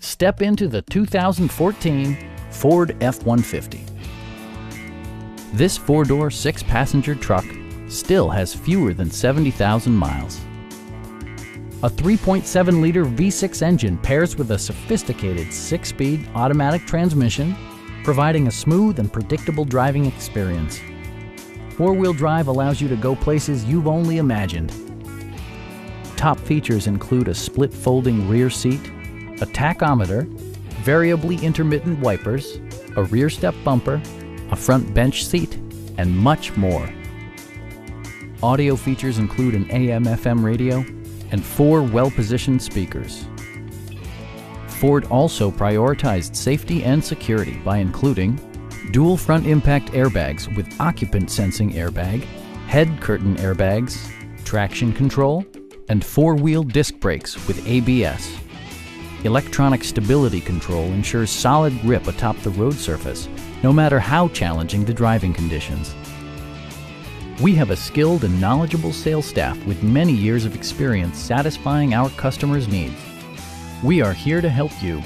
Step into the 2014 Ford F-150. This four-door, six-passenger truck still has fewer than 70,000 miles. A 3.7-liter V6 engine pairs with a sophisticated six-speed automatic transmission, providing a smooth and predictable driving experience. Four-wheel drive allows you to go places you've only imagined. Top features include a split folding rear seat, a tachometer, variably intermittent wipers, a rear step bumper, a front bench seat, and much more. Audio features include an AM/FM radio and 4 well-positioned speakers. Ford also prioritized safety and security by including dual front impact airbags with occupant sensing airbag, head curtain airbags, traction control, and 4-wheel disc brakes with ABS. Electronic stability control ensures solid grip atop the road surface, no matter how challenging the driving conditions. We have a skilled and knowledgeable sales staff with many years of experience satisfying our customers' needs. We are here to help you.